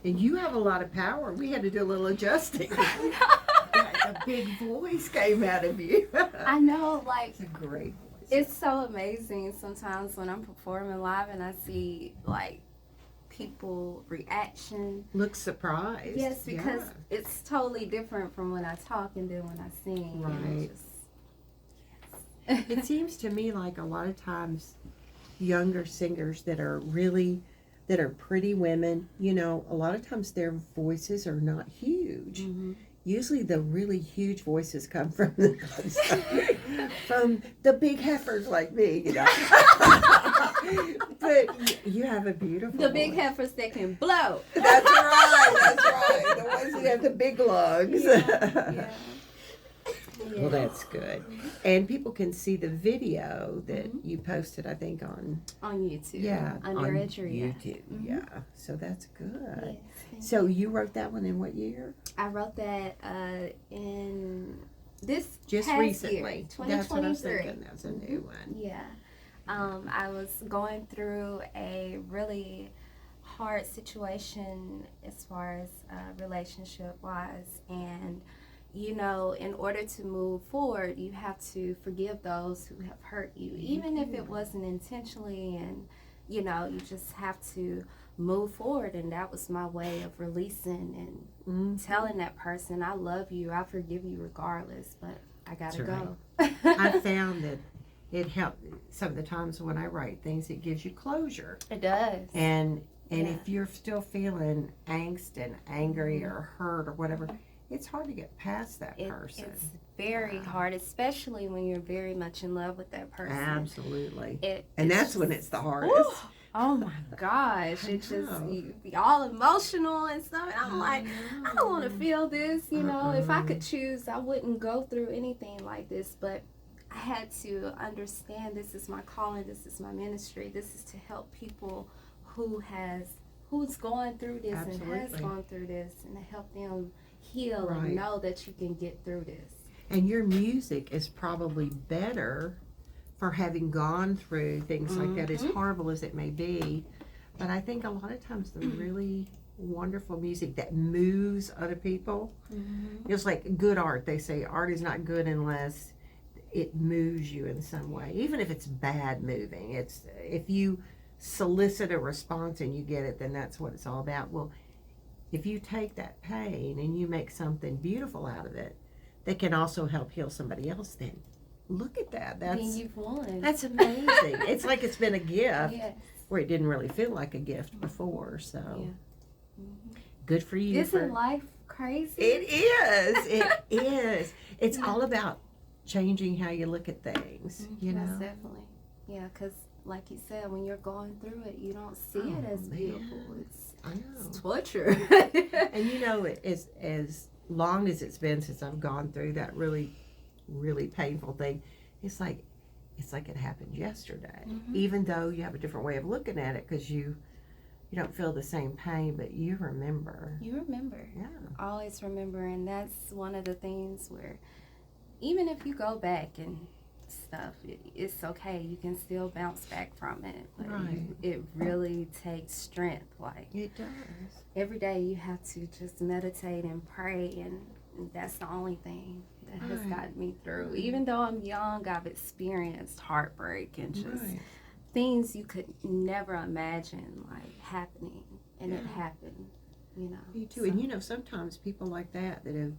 And you have a lot of power. We had to do a little adjusting. A big voice came out of you. I know, like, it's a great voice. It's so amazing sometimes when I'm performing live and I see, like, people reaction. Look surprised. Yes, because it's totally different from when I talk and then when I sing. Right. Yes. It seems to me like a lot of times younger singers that are pretty women, you know, a lot of times their voices are not huge. Mm-hmm. Usually the really huge voices come from from the big heifers like me, you know. But you have a beautiful The big voice. heifers that can blow. That's right. The ones that have the big lungs. Yeah. Well, that's good. And people can see the video that you posted, I think, on YouTube. Yeah, Under on Edgeria. YouTube. Yeah, so that's good. Yes, So you wrote that one in what year? I wrote that in this Just past recently. year, 2023. That's what I was thinking. That's a new one. Yeah. I was going through a really hard situation as far as relationship wise, and you know, in order to move forward, you have to forgive those who have hurt you, even if it wasn't intentionally, and you know, you just have to move forward. And that was my way of releasing and telling that person, I love you, I forgive you regardless, but I gotta go. I found that it helped some of the times when I write things, it gives you closure. It does. And if you're still feeling angst and angry or hurt or whatever, it's hard to get past that person. It's very hard, especially when you're very much in love with that person. Absolutely. And that's when it's the hardest. Ooh, oh my gosh. It's just, you be all emotional and stuff. And I'm like, I don't want to feel this. You know, if I could choose, I wouldn't go through anything like this. But I had to understand this is my calling, this is my ministry, this is to help people who's going through this and has gone through this, and to help them heal and know that you can get through this. And your music is probably better for having gone through things like that, as horrible as it may be. But I think a lot of times the really wonderful music that moves other people, it's like good art. They say art is not good unless it moves you in some way, even if it's bad moving. It's if you solicit a response and you get it, then that's what it's all about. Well, if you take that pain and you make something beautiful out of it that can also help heal somebody else, then look at that. Then you've won. That's amazing. It's like it's been a gift where it didn't really feel like a gift before. So good for you. Isn't life crazy? It is. It is. It's all about changing how you look at things. You know, Most definitely. Yeah, because like you said, when you're going through it, you don't see it as beautiful. It's torture. And you know, as long as it's been since I've gone through that really, really painful thing, it's like it happened yesterday. Even though you have a different way of looking at it, because you don't feel the same pain, but you remember. You remember. Yeah. Always remember, and that's one of the things where even if you go back and stuff, it's okay. You can still bounce back from it. But it really takes strength. Like it does. Every day you have to just meditate and pray, and that's the only thing that has gotten me through. Even though I'm young, I've experienced heartbreak and just things you could never imagine like happening, and it happened. You know. Me too. So. And you know, sometimes people like that have